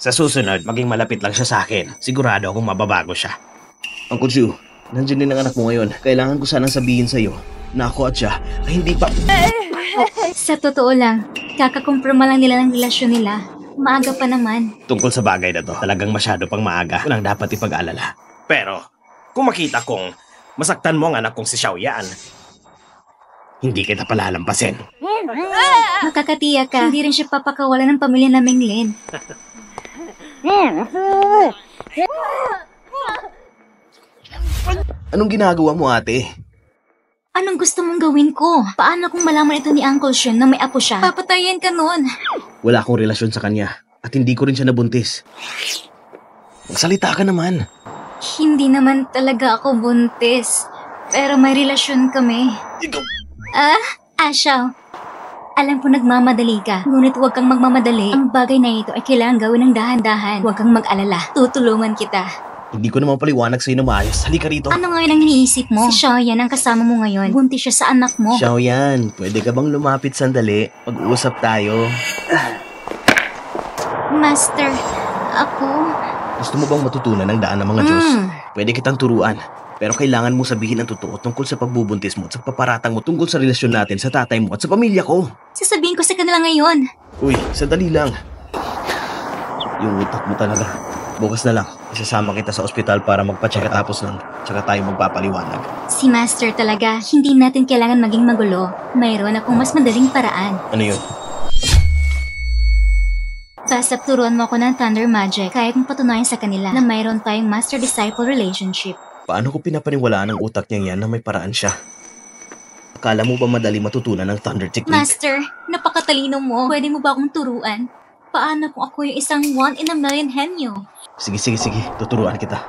Sa susunod, maging malapit lang siya sa akin. Sigurado akong mababago siya. Uncle Chu, nandiyan din ang anak mo ngayon. Kailangan ko sanang sabihin sa'yo na ako at siya ay hindi pa... Sa totoo lang, kakakumpirma lang nila ng relasyon nila. Maaga pa naman. Tungkol sa bagay na to, talagang masyado pang maaga. Walang dapat ipag-alala. Pero, kung makita kong masaktan mo ang anak kong si Xiaoyan, hindi kita palalampasin. Makakatiya ka, hindi rin siya papakawalan ng pamilya na Menglin. Anong ginagawa mo, ate? Anong gusto mong gawin ko? Paano kung malaman ito ni Uncle Shun na may apo siya? Papatayin ka nun. Wala akong relasyon sa kanya at hindi ko rin siya nabuntis. Magsalita ka naman. Hindi naman talaga ako buntis. Pero may relasyon kami. Ashaw. Alam ko nagmamadali ka, ngunit huwag kang magmamadali. Ang bagay na ito ay kailangan gawin ng dahan-dahan. Huwag kang mag-alala. Tutulungan kita. Hindi ko naman paliwanag sa'yo na maayos. Halika rito. Ano ngayon ang iniisip mo? Si Xiaoyan ang kasama mo ngayon. Buntis siya sa anak mo. Xiaoyan, pwede ka bang lumapit sandali? Mag-uusap tayo. Master, ako... Gusto mo bang matutunan ang daan ng mga Diyos? Pwede kitang turuan. Pero kailangan mo sabihin ang totoo tungkol sa pagbubuntis mo at sa paparatang mo tungkol sa relasyon natin sa tatay mo at sa pamilya ko. Sasabihin ko sa kanila ngayon. Uy, sandali lang. Yung utak mo talaga. Bukas na lang, isasama kita sa ospital para magpa-check tapos nun, tsaka tayo magpapaliwanag. Si Master talaga, hindi natin kailangan maging magulo. Mayroon akong mas madaling paraan. Ano yun? Basta turuan mo ako ng Thunder Magic, kaya kong patunayan sa kanila na mayroon tayong Master-Disciple relationship. Paano ko pinapaniwalaan ng utak niya yan na may paraan siya? Akala mo ba madali matutunan ng Thunder Technique? Master, napakatalino mo. Pwede mo ba akong turuan? Paano kung ako yung isang 1 in a million henyo? Sige. Tuturuan kita.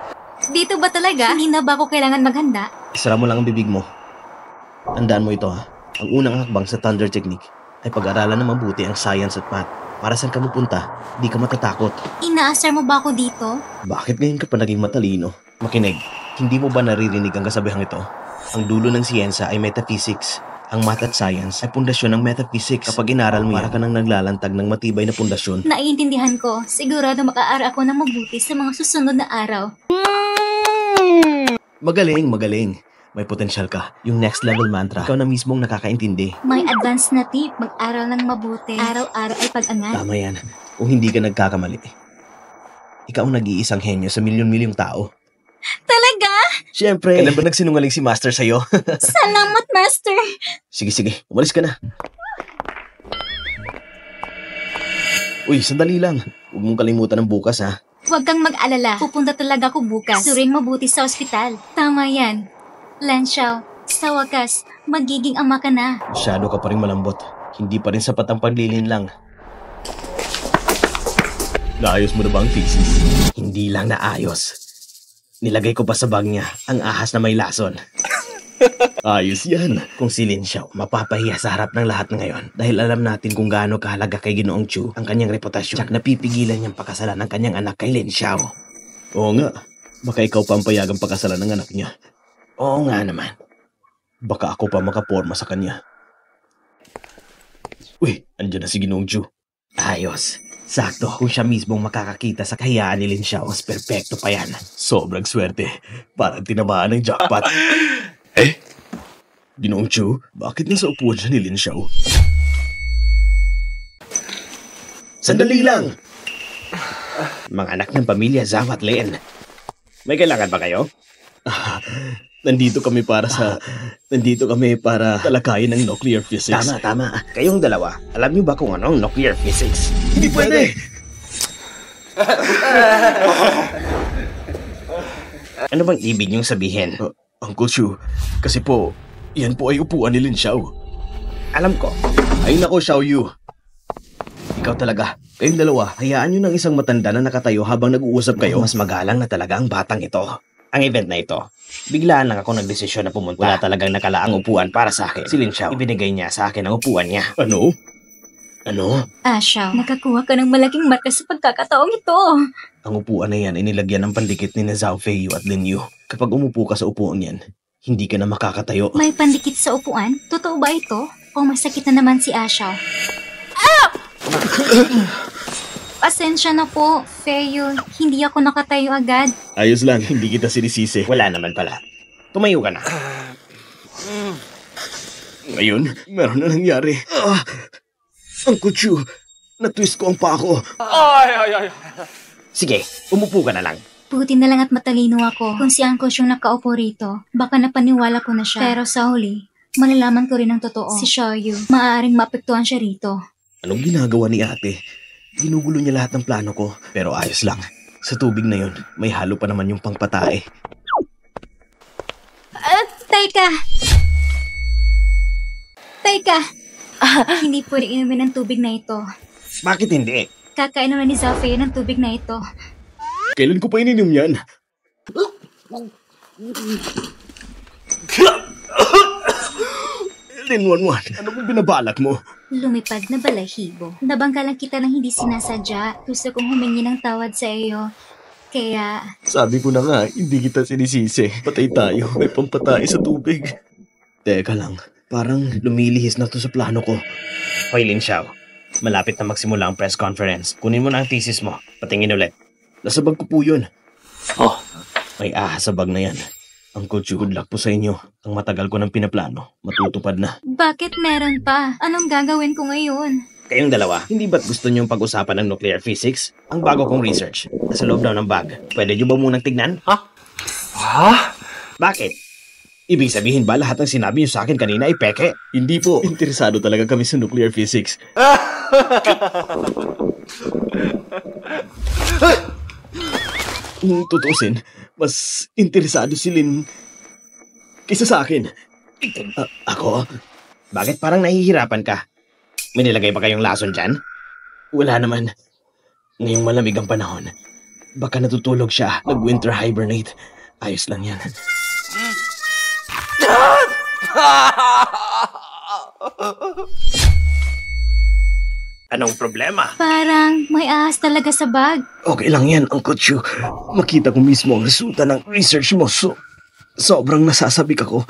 Dito ba talaga? Hindi na ba ako kailangan maghanda? Isara mo lang ang bibig mo. Tandaan mo ito ha. Ang unang hakbang sa Thunder Technique ay pag-aralan na mabuti ang science at math. Para saan ka mapunta, di ka matatakot. Inaasar mo ba ako dito? Bakit ngayon ka pa naging matalino? Makinig, hindi mo ba naririnig ang kasabihang ito? Ang dulo ng siyensa ay metaphysics. Ang math at science ay pundasyon ng metaphysics. Kapag inaral mo yan, para ka nang naglalantag ng matibay na pundasyon. Naiintindihan ko. Sigurado makaara ako ng mabuti sa mga susunod na araw. Magaling. May potensyal ka. Yung next level mantra, ikaw na mismong nakakaintindi. May advanced na tip. Mag-aral ng mabuti. Araw-araw ay pag-angat. Tama yan. Kung hindi ka nagkakamali. Ikaw ang nag-iisang henyo sa milyon-milyong tao. Talaga? Siyempre. Kailan ba nagsinungaling si Master sa'yo? Salamat, Master. Sige. Umalis ka na. Uy, sandali lang. Huwag mong kalimutan ng bukas, ha? Huwag kang mag-alala. Pupunta talaga ako bukas. Suring mabuti sa ospital. Tama yan. Lan Xiao, sa wakas, magiging ama ka na. Masyado ka pa rin malambot. Hindi pa rin sapat ang paglilin lang. Naayos mo na ba ang thesis? Hindi lang naayos. Nilagay ko pa sa bag niya ang ahas na may lason. Ayos yan. Kung si Lin Xiao, mapapahiya sa harap ng lahat ngayon dahil alam natin kung gaano kahalaga kay Ginoong Chu ang kanyang reputasyon. Tsak napipigilan niyang pakasalan ng kanyang anak kay Lin Xiao. Oo nga. Baka ikaw pa ang payagang pakasalan ng anak niya. Oo nga naman. Baka ako pa makaporma sa kanya. Uy, andyan na si Ginoong Chu. Ayos. Sakto, kung siya mismong makakakita sa kahiyaan ni Lin Xiao, mas perpekto pa yan. Sobrang swerte. Parang tinamaan ng jackpot. Ginoong Chu, bakit nasa upuan siya ni Lin Xiao? Sandali lang! Mga anak ng pamilya Zhao at Lin. May kailangan ba kayo? Nandito kami para talakayin ng nuclear physics. Tama. Kayong dalawa, alam niyo ba kung ano ang nuclear physics? Hindi pwede! Ano bang ibig niyong sabihin? Uncle Chu, kasi po, yan po ay upuan ni Lin Xiao. Alam ko. Ay nako, Xiaoyu. Ikaw talaga. Kayong dalawa, hayaan niyo ng isang matanda na nakatayo habang nag-uusap kayo. Mas magalang na talaga ang batang ito. Ang event na ito, biglaan lang ako nagdesisyon na pumunta. Wala talagang nakalaang upuan para sa akin. Si Lin Xiao, ibinigay niya sa akin ang upuan niya. Ano? Xiao, nakakuha ka ng malaking marka sa pagkakataong ito. Ang upuan na yan ay nilagyan ng pandikit ni Zhao Feiyu at Lin Yu. Kapag umupo ka sa upuan yan, hindi ka na makakatayo. May pandikit sa upuan? Totoo ba ito? O masakit na naman si Xiao? Pasensya na po, Feyo. Hindi ako nakatayo agad. Ayos lang, hindi kita sinisisi. Wala naman pala. Tumayo ka na. Ngayon, meron na nangyari. Uncle Chu, na-twist ko ang paa ko. Sige, umupo ka na lang. Buti na lang at matalino ako. Kung si Uncle yung nakaupo rito, baka napaniwala ko na siya. Pero sa huli, malalaman ko rin ang totoo. Si Xiaoyu, maaaring maapektuhan siya rito. Anong ginagawa ni ate? Ginugulo niya lahat ng plano ko. Pero ayos lang. Sa tubig na yun, may halo pa naman yung pangpatae. Teka! Hindi pwede inumin ng tubig na ito. Bakit hindi? Kakainom na ni Zafei ng tubig na ito. Kailan ko pa ininom yan? Linwanwan, ano bang binabalak mo? Lumipad na balahibo. Nabangga lang kita ng hindi sinasadya. Gusto kong humingi ng tawad sa iyo. Kaya, Sabi ko na nga, hindi kita sinisisi. Patay tayo, may pampatay sa tubig. Teka lang, parang lumilihis na to sa plano ko. Hoy, Lin Xiao. Malapit na magsimula ang press conference. Kunin mo na ang thesis mo. Patingin ulit. Nasa bag ko po yun. May ahas sa bag na yan. Uncle Chu, good luck po sa inyo. Ang matagal ko ng pinaplano, matutupad na. bakit meron pa? Anong gagawin ko ngayon? Kayong dalawa, hindi ba't gusto niyong pag-usapan ng nuclear physics? Ang bago kong research. Nasa loob daw ng bag. Pwede niyo ba munang tignan? Bakit? Ibig sabihin ba lahat ng sinabi niyo sa akin kanina ay peke? Hindi po, interesado talaga kami sa nuclear physics. Kung tutusin, mas interesado si Lin kaysa sa akin. Ako? Bakit parang nahihirapan ka? May nilagay ba kayong lason dyan? Wala naman. Ngayong malamig ang panahon, baka natutulog siya, nag-winter hibernate. Ayos lang yan. Anong problema? Parang may ahas talaga sa bag. Okay lang yan, Uncle Chu. Makita ko mismo ang resulta ng research mo. Sobrang nasasabik ako.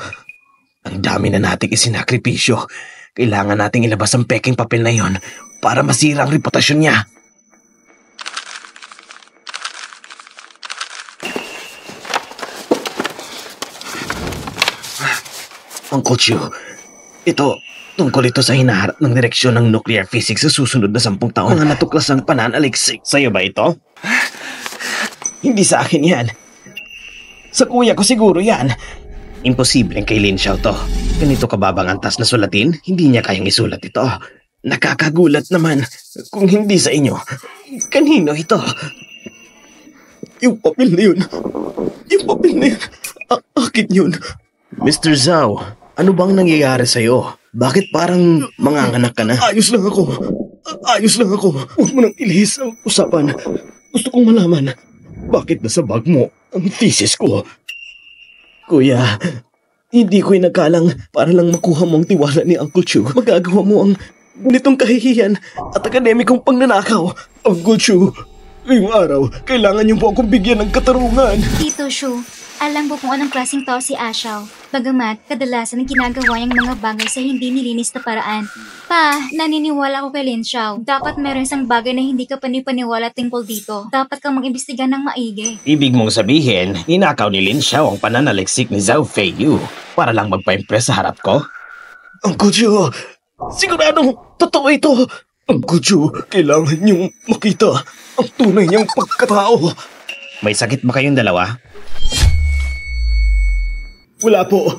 Ang dami na nating isinakripisyo. Kailangan nating ilabas ang peking papel na yon para masira ang reputasyon niya. Uncle Chu, tungkol ito sa hinaharap ng direksyon ng nuclear physics sa susunod na 10 taon. Mga natuklasang pananaliksik. Sa'yo ba ito? Hindi sa akin yan. Sa kuya ko siguro yan. Imposibleng kay Lin Xiao to. Ganito kababang antas na sulatin, hindi niya kayang isulat ito. Nakakagulat naman. Kung hindi sa inyo, kanino ito? Yung papel na yun. Yung papel na yun. Akin yun. Mr. Zhao, ano bang nangyayari sa'yo? Bakit parang manganganak ka na? Ayos lang ako. Huwag mo nang ilihis ang usapan. Gusto kong malaman, bakit nasa bag mo ang thesis ko? Kuya, hindi ko inakalang para lang makuha mo ang tiwala ni Uncle Chu. Magagawa mo ang ganitong kahihiyan at akademikong pangnanakaw. Uncle Chu, ngayong araw, kailangan niyo po akong bigyan ng katarungan. Tito Shu, alam mo kung anong klaseng tao si Xiao. Bagamat, kadalasan ang ginagawa niyang mga bagay sa hindi nilinis na paraan. Pa, naniniwala ko kay Lin Xiao. Dapat meron isang bagay na hindi ka panipaniwala tungkol dito. Dapat kang mag-imbestiga ng maigi. Ibig mong sabihin, ninakaw ni Lin Xiao ang pananaliksik ni Zhao Feiyu para lang magpa-impress sa harap ko? Uncle Chu, siguradong totoo ito. Uncle Chu, kailangan niyong makita ang tunay niyang pagkatao. May sakit ba kayong dalawa? Wala po.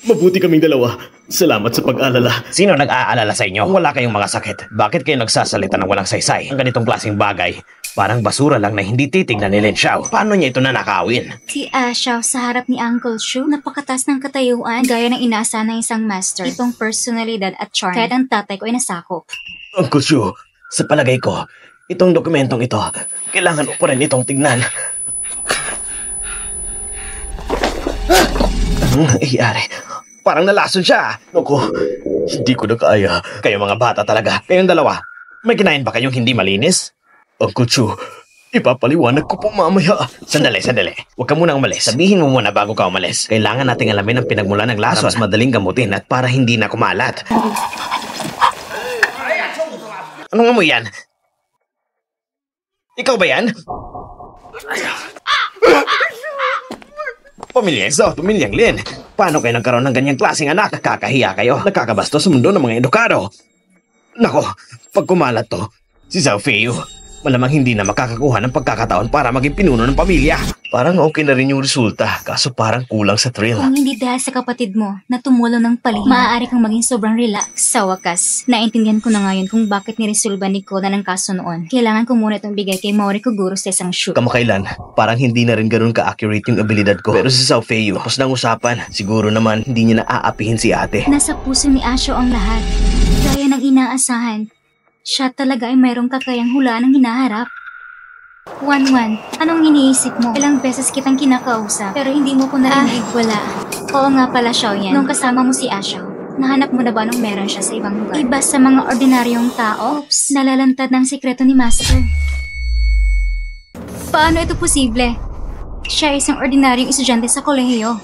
Mabuti kaming dalawa. Salamat sa pag-alala. Sino nag-aalala sa inyo? Wala kayong mga sakit. Bakit kayo nagsasalita ng walang saysay? Ang ganitong klaseng bagay, parang basura lang na hindi titignan ni Lin Xiao. Paano niya ito nanakawin? Si Xiao sa harap ni Uncle Shu, napakatas ng katayuan, gaya ng inaasahan ng isang master. Itong personalidad at charm, kahit ang tatay ko ay nasakop. Uncle Chu, sa palagay ko, itong dokumentong ito, kailangan mo pa rin itong tignan. Anong nangyayari? Parang nalason siya. Naku, hindi ko na kaya. Kayo mga bata talaga. Kayong dalawa, may kinain ba kayong hindi malinis? Uncle Chu, ipapaliwanag ko po mamaya. Sandali. Huwag ka munang umalis. Sabihin mo muna bago ka umalis. Kailangan nating alamin ang pinagmula ng lason. Mas madaling gamutin at para hindi na kumalat. Anong amoy yan? Ikaw ba yan? Pamilyang Lin. Paano kayo nagkaroon ng ganyang klaseng anak? Nakakahiya kayo. Nakakabastos sa mundo ng mga edukado. Nako, pag kumalat to, si Zhao Feiyu, malamang hindi na makakakuha ng pagkakataon para maging pinuno ng pamilya. Parang okay na rin yung resulta, kaso parang kulang sa thrill. Kung hindi dahil sa kapatid mo na tumulong ng palihim, maaari kang maging sobrang relax. Sa wakas, naintindihan ko na ngayon kung bakit niresolba ni Koda ng kaso noon. Kailangan ko muna itong bigay kay Mori Koguro sa isang shoot. Kamakailan, parang hindi na rin ganun ka-accurate yung abilidad ko. Pero si Zhao Feiyu, tapos ng usapan, siguro naman hindi niya naaapihin si ate. Nasa puso ni Asho ang lahat. Gaya ng inaasahan, siya talaga ay mayroong kakayang hulaan ng hinaharap. Wanwan, anong iniisip mo? Ilang beses kitang kinakausap, pero hindi mo ko narinig. Wala. Oo nga pala, Xiaoyan. Nung kasama mo si Asho, nahanap mo na ba nung meron siya sa ibang lugar? Iba sa mga ordinaryong tao? Oops, nalalantad ng sikreto ni Master. Paano ito posible? Siya ay isang ordinaryong estudyante sa kolehiyo.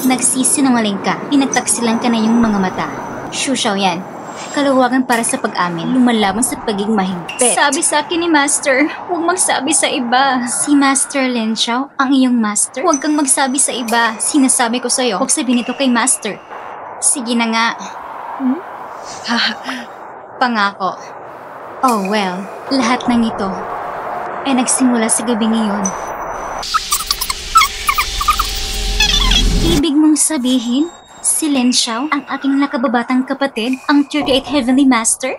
Nagsisinungaling ka. Pinagtaksilan ka na yung mga mata. Shu Xiaoyan. Kaluwagan para sa pag-amin, lumalaban sa pagiging mahigpit. Sabi sa akin ni Master, huwag magsabi sa iba. Si Master Lin Xiao, ang iyong master? Huwag kang magsabi sa iba. Sinasabi ko sa'yo, huwag sabihin ito kay Master. Sige na nga. Pangako. Oh well, lahat ng ito ay nagsimula sa gabi ngayon. Ibig mong sabihin, si Lin Xiao, ang aking nakababatang kapatid, ang 38 Heavenly Master?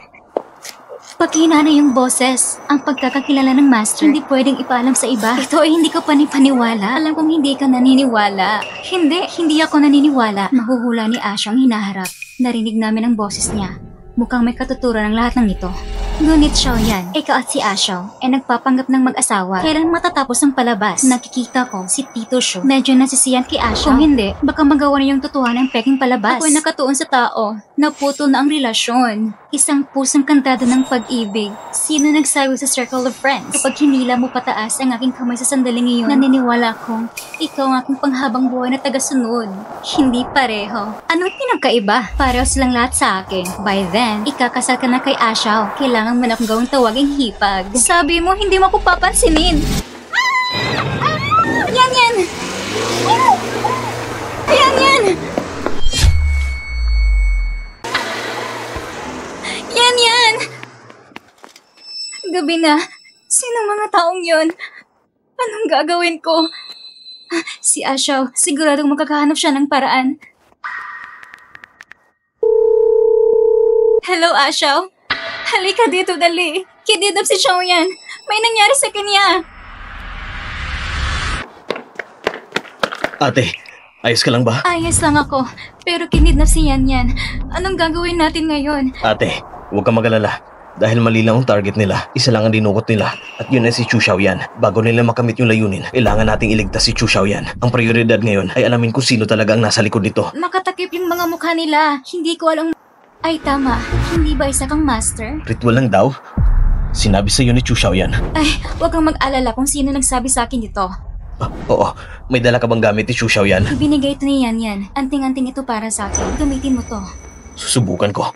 Paghina na yung boses, ang pagkakakilala ng Master, hindi pwedeng ipaalam sa iba. Ito ay hindi ka panipaniwala. Alam kong hindi ka naniniwala. Hindi ako naniniwala. Mahuhula ni Asho ang hinaharap. Narinig namin ang boses niya. Mukhang may katuturan ang lahat ng ito. Ngunit Xiaoyan, ikaw at si Asho ay nagpapanggap ng mag-asawa. Kailan matatapos ang palabas? Nakikita ko si Tito Shu. Medyo nasisiyan kay Asho. Kung hindi, baka magawa na yung totohanan ng peking palabas. Ako'y nakatuon sa tao. Naputol na ang relasyon. Isang pusong kantado ng pag-ibig. Sino nagsabi sa Circle of Friends? Kapag hinila mo pataas ang aking kamay sa sandaling iyon, naniniwala kong ikaw ang aking panghabang buhay na tagasunod. Hindi pareho. Anong pinagkaiba? Pareho silang lahat sa akin. By then, ikakasal ka na kay Asho. Kailangan man akong gawing tawaging hipag. Sabi mo, hindi mo ko papansinin. Yan! Yan! Gabi na. Sino mga taong yon? Anong gagawin ko? Si Asho, siguradong makakahanap siya ng paraan. Hello, Asho? Halika dito, dali. Kidnap si Xiaoyan. May nangyari sa kanya. Ate, ayos ka lang ba? Ayos lang ako. Pero kidnap si Yan. Anong gagawin natin ngayon? Ate, huwag kang mag-alala. Dahil mali lang ang target nila, isa lang ang dinukot nila. At yun ay si Chu Xiaoyan. Bago nila makamit yung layunin, kailangan nating iligtas si Chu Xiaoyan. Ang prioridad ngayon ay alamin kung sino talaga ang nasa likod nito. Nakatakip yung mga mukha nila. Hindi ko alam. Ay, tama. Hindi ba isa kang master? Ritual lang daw? Sinabi sa'yo ni Chu Xiaoyan. Ay, huwag kang mag-alala kung sino nagsabi sa akin ito. Oo, may dala ka bang gamit ni Chu Xiaoyan? Ibinigay ito ni Yan. Anting-anting ito para sa akin. Gamitin mo to. Susubukan ko.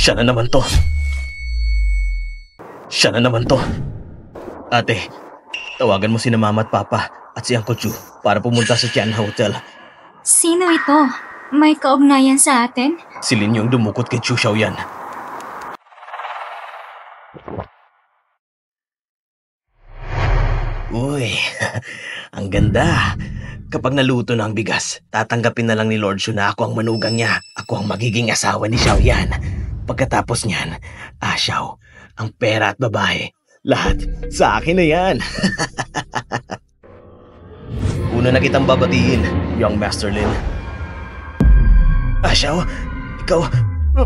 Siya na naman to. Ate, tawagan mo si Mama at Papa at si Uncle Chu para pumunta sa Tian Hotel. Sino ito? May kaugnayan sa atin? Si Lin yung dumukot kay Chu Xiaoyan. Uy, ang ganda. Kapag naluto na ang bigas, tatanggapin na lang ni Lord Shu na ako ang manugang niya. Ako ang magiging asawa ni Xiaoyan. Pagkatapos niyan, Xiao, ang pera at babae, lahat sa akin na yan. Una na kitang babatiin, young Master Lin. Xiao, ikaw,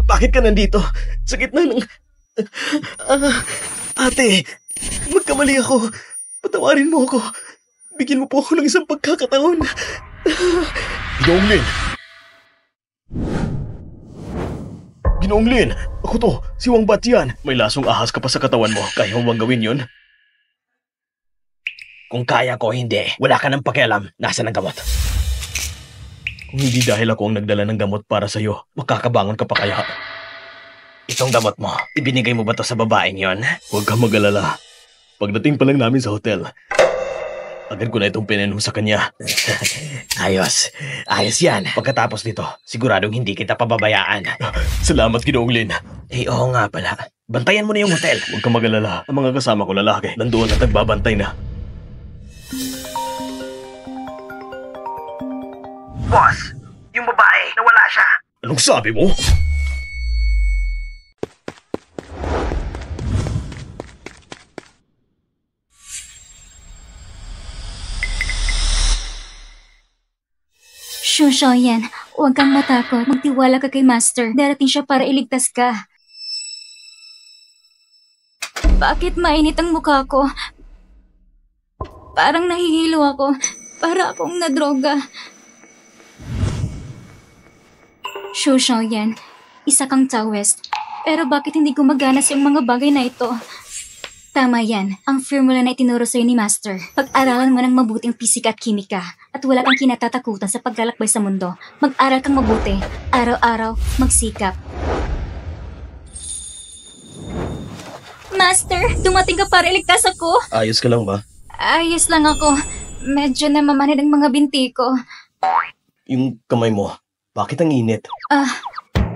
bakit ka nandito? Sa gitna ng... ate, magkamali ako. Patawarin mo ako. Bigyan mo po ako ng isang pagkakataon. Young Lin. Ginoong Lin, ako to, si Wang Bat yan. May lasong ahas ka pa sa katawan mo. Kaya mo bang gawin yun? Kung kaya ko, hindi. Wala ka ng pakialam. Nasaan ang gamot? Kung hindi dahil ako ang nagdala ng gamot para sa'yo, makakabangon ka pa kaya? Itong gamot mo, ibinigay mo ba to sa babaeng yon? Huwag kang mag-alala. Pagdating pa lang namin sa hotel, agad ko na itong pininom sa kanya. Ayos. Ayos yan. Pagkatapos nito, siguradong hindi kita pababayaan. Salamat, Ginoong Lin. Eh, oo nga pala. Bantayan mo na yung hotel. Huwag kang mag-alala. Ang mga kasama ko lalaki, nandoon at nagbabantay na. Boss, yung babae, nawala siya. Anong sabi mo? Shusho yan, huwag kang matakot. Magtiwala ka kay Master. Darating siya para iligtas ka. Bakit mainit ang mukha ko? Parang nahihilo ako. Para akong nadroga. Shusho yan, isa kang Taoist. Pero bakit hindi gumagana sa mga bagay na ito? Tama yan, ang formula na itinuro sa'yo ni Master. Pag-aralan mo ng mabuting pisika at kimika at wala kang kinatatakutan sa paglalakbay sa mundo. Mag-aral kang mabuti, araw-araw, magsikap. Master, dumating ka para iligtas ako. Ayos ka lang ba? Ayos lang ako. Medyo namamanid ang mga binti ko. Yung kamay mo, bakit ang init?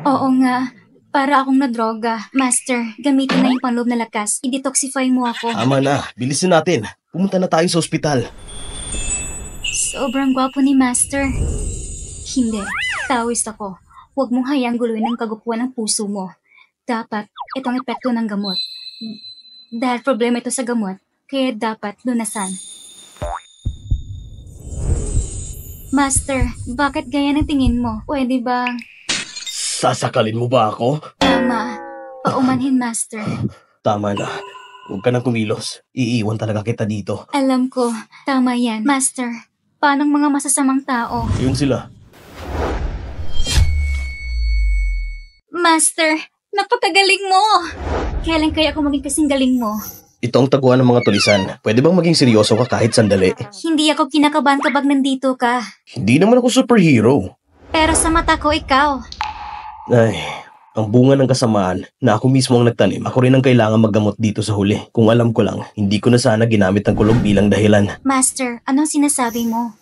Oo nga. Para akong nadroga. Master, gamitin na yung panloob na lakas. I-detoxify mo ako. Tama na, bilisin natin. Pumunta na tayo sa ospital. Sobrang gwapo ni Master. Hindi, Taoist ako. Huwag mong hayang guluhin ang kagupuan ng puso mo. Dapat, itong epekto ng gamot. Dahil problema ito sa gamot, kaya dapat lunasan. Master, bakit gaya ng tingin mo? Pwede ba... Sasakalin mo ba ako? Tama. Paumanhin, Master. Tama na. Huwag ka nang kumilos. Iiwan talaga kita dito. Alam ko. Tama yan. Master, paano ang mga masasamang tao? Yun sila. Master, napakagaling mo! Kailan kaya ako maging kasing galing mo? Ito ang taguan ng mga tulisan. Pwede bang maging seryoso ka kahit sandali? Hindi ako kinakabahan kapag nandito ka. Hindi naman ako superhero. Pero sa mata ko, ikaw. Ay, ang bunga ng kasamaan na ako mismo ang nagtanim. Ako rin ang kailangan maggamot dito sa huli. Kung alam ko lang, hindi ko na sana ginamit ang kulog bilang dahilan. Master, anong sinasabi mo?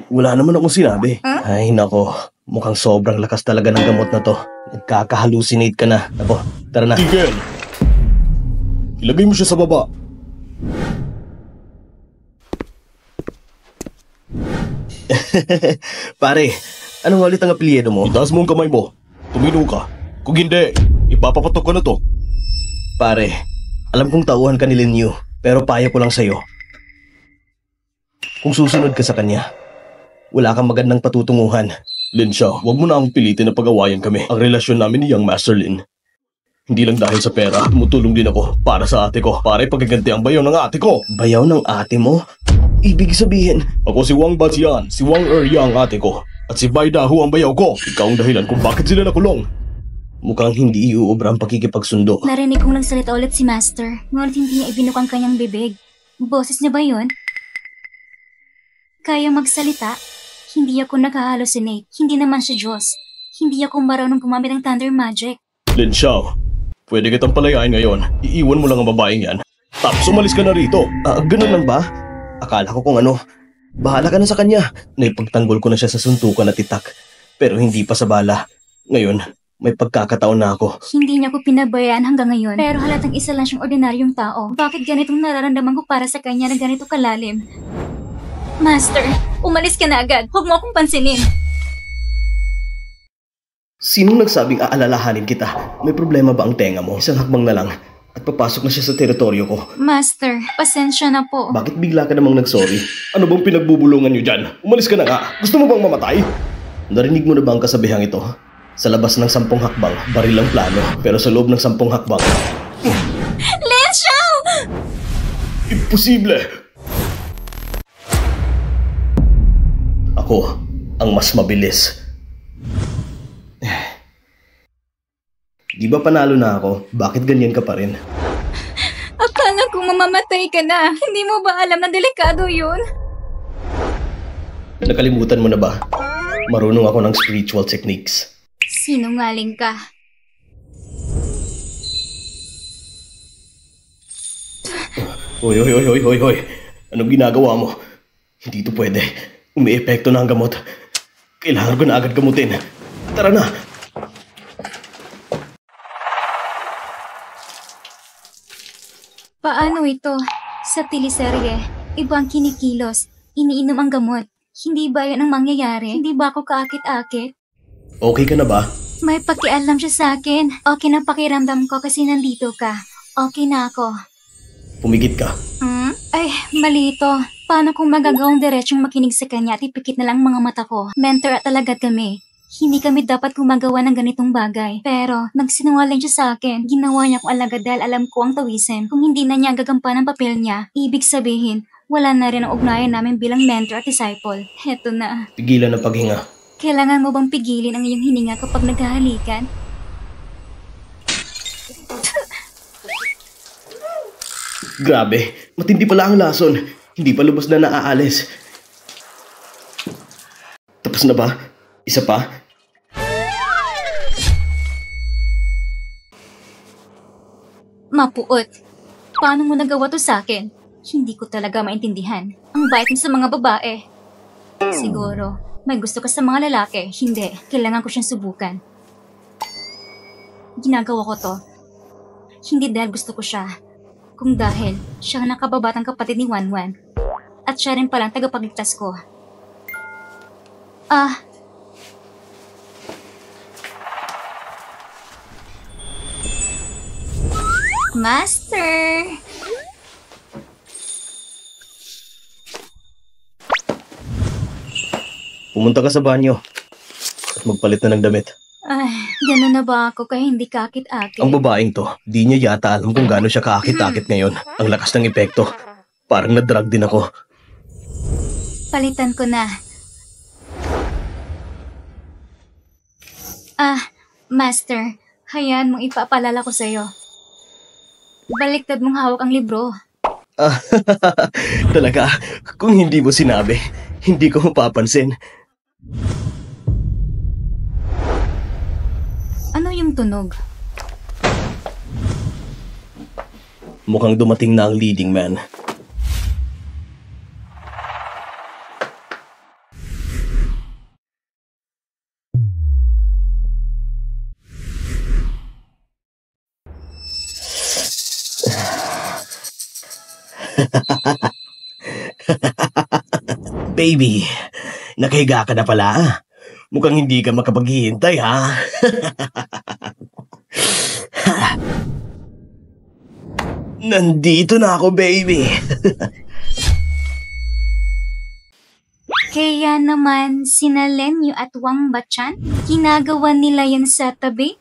Wala naman akong sinabi. Ay, nako. Mukhang sobrang lakas talaga ng gamot na to. Nagkaka-hallucinate ka na. Ako, tara na. Tigil! Ilagay mo siya sa baba. Pare, anong ulit ang apelyido mo? Itaas mo ang kamay mo. Tumino ka. Kung hindi, ipapapatok ko na to. Pare, alam kong tauhan ka ni Lin Yu, pero payo ko lang sa'yo. Kung susunod ka sa kanya, wala kang magandang patutunguhan. Lin siya, huwag mo na akong pilitin na pag-awayan kami. Ang relasyon namin ni Young Master Lin. Hindi lang dahil sa pera, tumutulong din ako para sa ate ko. Para ipagaganti ang bayaw ng ate ko. Bayaw ng ate mo? Ibig sabihin, ako si Wang Batian, si Wang Eryang ate ko. At si Bai Dahu ang bayaw ko. Ikaw ang dahilan kung bakit sila nakulong. Mukhang hindi iuubra ang pakikipagsundo. Narinig kong nagsalita ulit si Master, ngunit hindi niya ibinuk ang kanyang bibig. Boses niya ba yun? Kaya magsalita? Hindi ako nag-hallucinate. Hindi naman siya Diyos. Hindi ako marunong gumamit ng thunder magic. Lin Xiao, pwede kitang palayain ngayon. Iiwan mo lang ang babaeng yan. Tapos umalis ka na rito. Ganun lang ba? Akala ko kung ano. Bahala ka na sa kanya. Naipagtanggol ko na siya sa suntukan at itak. Pero hindi pa sa bala. Ngayon, may pagkakataon na ako. Hindi niya ko pinabayaan hanggang ngayon. Pero halatang isa lang siyang ordinaryong tao. Bakit ganitong nararamdaman ko para sa kanya na ganito kalalim? Master, umalis ka na agad. Huwag mo akong pansinin. Sinong nagsabing aalalahanin kita? May problema ba ang tenga mo? Isang hakbang na lang at papasok na siya sa teritoryo ko. Master, pasensya na po. Bakit bigla ka namang nagsorry? Ano bang pinagbubulungan niyo dyan? Umalis ka na nga. Gusto mo bang mamatay? Narinig mo na ba ang kasabihang ito? Sa labas ng 10 hakbang, baril ang plano. Pero sa loob ng 10 hakbang... Lin Xiao! Imposible! Ako ang mas mabilis. Di ba panalo na ako? Bakit ganyan ka pa rin? Akala ko mamamatay ka na. Hindi mo ba alam na delikado yun? Nakalimutan mo na ba? Marunong ako ng spiritual techniques. Sinungaling ka. Hoy. Anong ginagawa mo? Hindi to pwede. Umi-epekto na ang gamot. Kailangan ko na agad gamutin. Tara na! Paano ito? Sa teleserye, ibang kinikilos, iniinom ang gamot. Hindi ba yan ang mangyayari? Hindi ba ako kaakit-akit? Okay ka na ba? May pakialam siya sa akin. Okay na pakiramdam ko kasi nandito ka. Okay na ako. Pumigit ka. Ay, mali ito. Paano kung magagawang diretsyong makinig sa kanya at ipikit na lang mga mata ko? Mentor at alagad kami. Hindi kami dapat gumagawa ng ganitong bagay. Pero, nagsinungaling siya sa akin. Ginawa niya kung alagad dahil alam ko ang tawisin. Kung hindi na niya gagampan ang papel niya, ibig sabihin, wala na rin ang ugnayan namin bilang mentor at disciple. Heto na. Pigilan ang paghinga. Kailangan mo bang pigilin ang iyong hininga kapag naghahalikan? Grabe, matindi pala ang lason. Hindi pa lubos na naaalis. Tapos na ba? Isa pa? Mapuot. Paano mo nagawa to sa akin? Hindi ko talaga maintindihan. Ang bait mo sa mga babae. Siguro, may gusto ka sa mga lalaki. Hindi, kailangan ko siyang subukan. Ginagawa ko to. Hindi dahil gusto ko siya. Kung dahil siya ang nakababatang kapatid ni Wanwan. At siya rin palang tagapagligtas ko. Master! Pumunta ka sa banyo at magpalit na ng damit. Ay, gano'n na ba ako kaya hindi kakit-akit? Ang babaeng to, di niya yata alam kung gaano siya kaakit-akit ngayon. Ang lakas ng epekto. Parang na-drug din ako. Palitan ko na. Master, hayaan mong ipapalala ko sa'yo. Baliktad mong hawak ang libro. Talaga, kung hindi mo sinabi, hindi ko mapapansin. Ano yung tunog? Mukhang dumating na ang leading man. Baby, nakahiga ka na pala. Mukhang hindi ka makapaghihintay, ha? Nandito na ako, baby. Kaya naman, sina Lenyo at Wang Bachan, ginagawa nila yan sa tabi?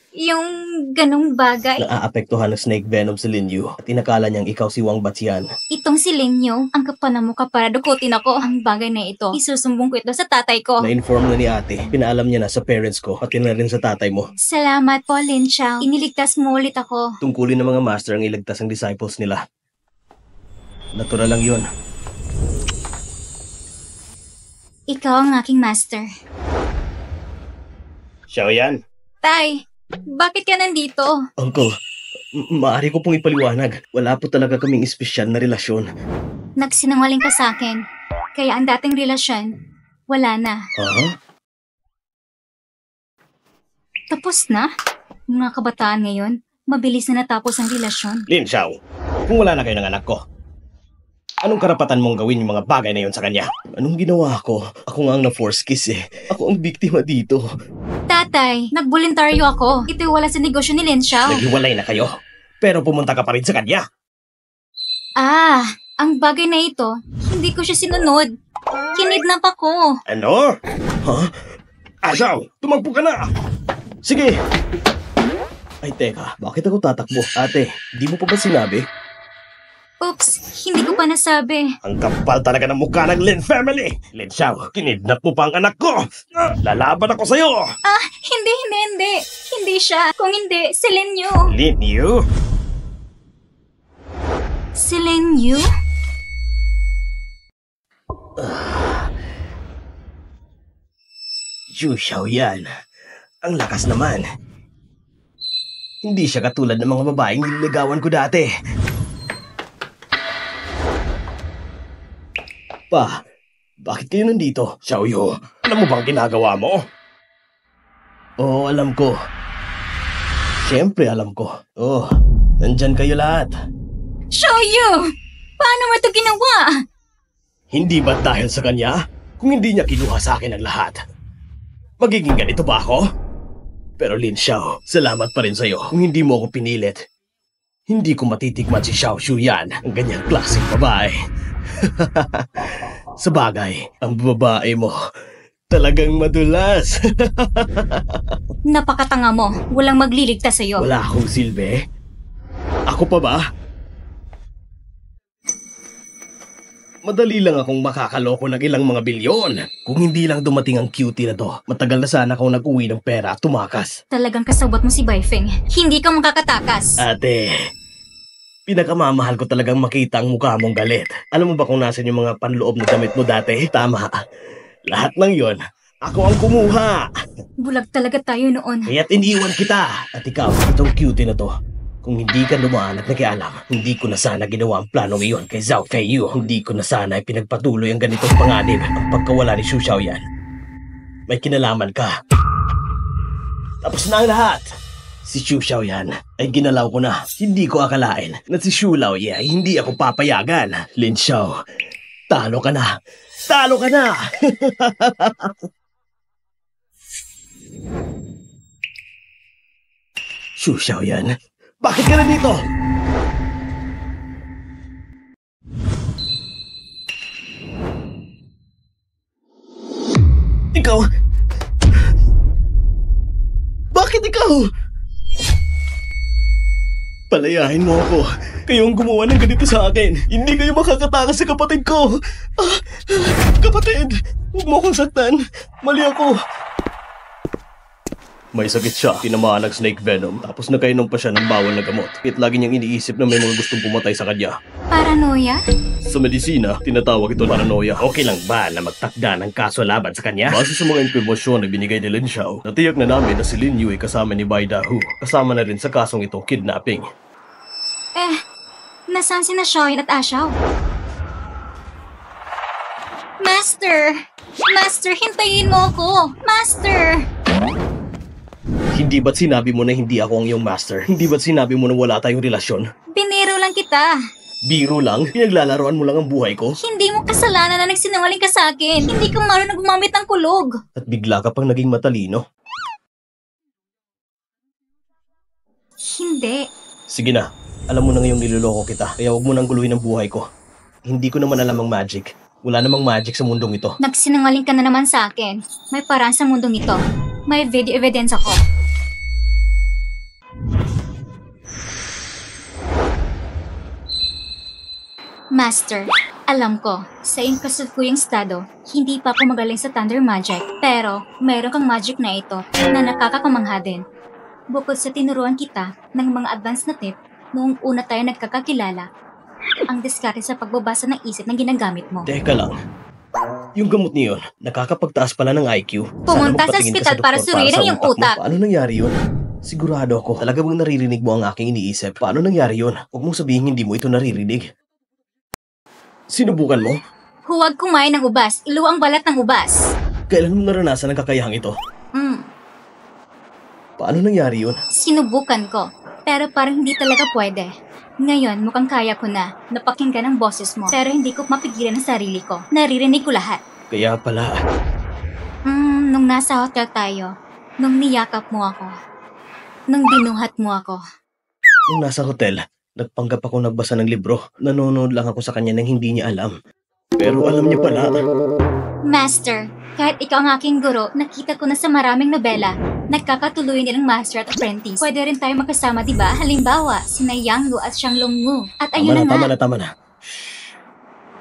Yung ganong bagay? Naaapektuhan ng snake venom si Linyu at inakala niyang ikaw si Wang Batian. Itong si Lenyo, ang kapal na mukha para dukutin ako. Ang bagay na ito, isusumbong ko ito sa tatay ko. Na-inform na ni ate, pinaalam niya na sa parents ko, pati na rin sa tatay mo. Salamat po, Lin Xiao. Iniligtas mo ulit ako. Tungkulin ng mga master ang iligtas ang disciples nila. Natural lang yun. Ikaw ang aking master. Siya yan. Tay, bakit ka nandito? Uncle, maaari ko pong ipaliwanag. Wala po talaga kaming espesyal na relasyon. Nagsinungaling ka sa akin. Kaya ang dating relasyon, wala na. Ha? Tapos na? Mga kabataan ngayon, mabilis na natapos ang relasyon. Lin Xiao, kung wala na kayo ng anak ko, anong karapatan mong gawin yung mga bagay na yun sa kanya? Anong ginawa ko? Ako nga ang na-force kiss eh. Ako ang biktima dito. Tatay, nagboluntaryo ako. Ito'y wala sa negosyo ni Lin Xiao. Naghiwalay na kayo, pero pumunta ka pa rin sa kanya. Ang bagay na ito, hindi ko siya sinunod. Kinidnap ako. Ano? Ha? Xiao, tumakbo ka na! Sige! Ay teka, bakit ako tatakbo? Ate, di mo pa ba sinabi? Oops, hindi ko pa nasabi. Ang kapal talaga ng mukha ng Lin family! Lin Xiao, kinidnap mo pa ang anak ko! Lalaban ako sa'yo! Hindi. Hindi siya. Kung hindi, si Lin Yu. Lin Yu? Si Lin Yu? Yu Xiaoyan. Ang lakas naman. Hindi siya katulad ng mga babaeng nililigawan ko dati. Pa, bakit kayo nandito? Xiaoyu, alam mo bang ginagawa mo? Oo, alam ko. Siyempre alam ko. Oh, nandyan kayo lahat. Xiaoyu! Paano mo ito ginawa? Hindi ba dahil sa kanya? Kung hindi niya kinuha sa akin ang lahat, magiging ganito ba ako? Pero Lin Xiao, salamat pa rin sa'yo. Kung hindi mo ako pinilit, hindi ko matitikman si Xiao Shuyan, ang ganyang klaseng babae. Sa bagay, ang babae mo talagang madulas. Napakatanga mo. Walang magliligtas sa'yo. Wala akong silbi. Ako pa ba? Madali lang akong makakaloko ng ilang mga bilyon. Kung hindi lang dumating ang cutie na to, matagal na sana akong nag-uwi ng pera at tumakas. Talagang kasabot mo si Baifeng. Hindi ka makakatakas. Ate, pinakamamahal ko talagang makita ang mukha mong galit. Alam mo ba kung nasan yung mga panloob na damit mo dati? Tama. Lahat ng yon, ako ang kumuha. Bulag talaga tayo noon. Kaya't iniwan kita. At ikaw, itong cutie na to. Kung hindi ka dumaan at nakialam, hindi ko na sana ginawa ang plano iyon kay Zhao Feiyu. Hindi ko na sana ipinagpatuloy ang ganitong panganib, ang pagkawala ni Xu Xiaoyan. May kinalaman ka. Tapos na ang lahat. Si Xu Xiaoyan ay ginalaw ko na. Hindi ko akalain na si Xu Laoye ay hindi ako papayagan. Lin Xiao, talo ka na. Talo ka na! Xu Xiaoyan, bakit ka na dito? Ikaw? Bakit ikaw? Palayahin mo ako. Kayo ang gumawa ng ganito sa akin. Hindi kayo makakatakas sa kapatid ko. Kapatid, huwag mo akong saktan. Mali ako. May sakit siya, tinamaan ng snake venom, tapos nakainom pa siya ng bawal na gamot. Kahit lagi niyang iniisip na may mga gustong pumatay sa kanya. Paranoia? Sa medisina, tinatawag ito paranoia. Okay lang ba na magtakda ng kaso laban sa kanya? Base sa mga impormasyon na binigay ni Lin Xiao, natiyak na namin na si Lin Yu ay kasama ni Bai Dahu. Kasama na rin sa kasong itong kidnapping. Nasaan si na Xiaoyan at Ashaw? Master! Master, hintayin mo ako! Master! Hindi ba't sinabi mo na hindi ako ang iyong master? Hindi ba't sinabi mo na wala tayong relasyon? Biniro lang kita. Biro lang? Pinaglalaroan mo lang ang buhay ko? Hindi mo kasalanan na nagsinungaling ka sa akin. Hindi ka marunong gumamit ng kulog. At bigla ka pang naging matalino? Hindi. Sige na, alam mo na ngayong niloloko kita, kaya huwag mo nang guluhin ang buhay ko. Hindi ko naman alam ang magic. Wala namang magic sa mundong ito. Nagsinungaling ka na naman sa akin. May paraan sa mundong ito. May video evidence ako. Master, alam ko, sa iyong kasalukuyang estado, hindi pa ako magaling sa Thunder Magic. Pero, meron kang magic na ito na nakakakamangha din. Bukod sa tinuruan kita ng mga advanced na tip noong una tayo nagkakakilala, ang diskarte sa pagbabasa ng isip na ginagamit mo. Teka lang. Yung gamot niyon, nakakapagtaas pala ng IQ. Pumunta Sana sa magpatingin ka ospital para doktor suriin sa ang iyong mo. utak. Paano nangyari yun? Sigurado ako. Talaga bang naririnig mo ang aking iniisip? Paano nangyari yun? Huwag mong sabihin hindi mo ito naririnig. Sinubukan mo? Huwag kumain ng ubas. Iluwa ang balat ng ubas. Kailan mo naranasan ang kakayahang ito? Paano nangyari yun? Sinubukan ko. Pero parang hindi talaga pwede. Ngayon, mukhang kaya ko na. Napakinggan ang boses mo. Pero hindi ko mapigilan ang sarili ko. Naririnig ko lahat. Kaya pala, Nung nasa hotel tayo. Nung niyakap mo ako. Nung binuhat mo ako. nung nasa hotel, nagpanggap ako nagbasa ng libro. Nanonood lang ako sa kanya nang hindi niya alam. Pero alam niya pala, Master, kahit ikaw ang aking guro, nakita ko na sa maraming nobela, nagkakatuloy din ang master at apprentice. Pwede rin tayo magkasama, di ba? Halimbawa, sina Yang Gu at Xiang Longngu. At ayun na nga. tama na.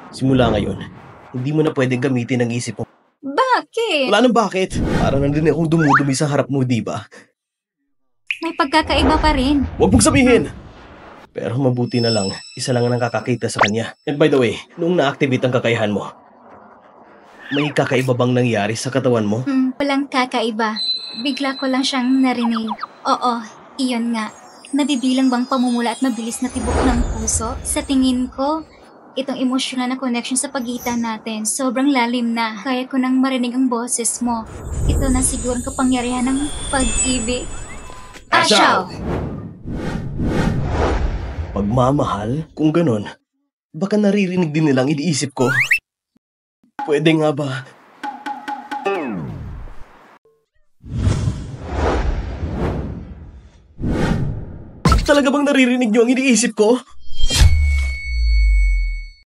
Simula ngayon, hindi mo na pwedeng gamitin ang isip mo. Bakit? Wala nang bakit. Parang nandun akong dumudumi sa harap mo, di ba? May pagkakaiba pa rin. Huwag mong sabihin! Pero mabuti na lang, isa lang ang nakakakita sa kanya. And by the way, noong na-activate ang kakayahan mo, may kakaiba bang nangyari sa katawan mo? Walang kakaiba. Bigla ko lang siyang narinig. Oo, iyon nga. Nabibilang bang pamumula at mabilis na tibok ng puso? Sa tingin ko, itong emosyonal na connection sa pagitan natin, sobrang lalim na. Kaya ko nang marinig ang boses mo. Ito na siguro ang kapangyarihan ng pag-ibig. Ashaw! Pagmamahal? Kung ganon, baka naririnig din nilang iniisip ko. Pwede nga ba? Talaga bang naririnig niyo ang iniisip ko?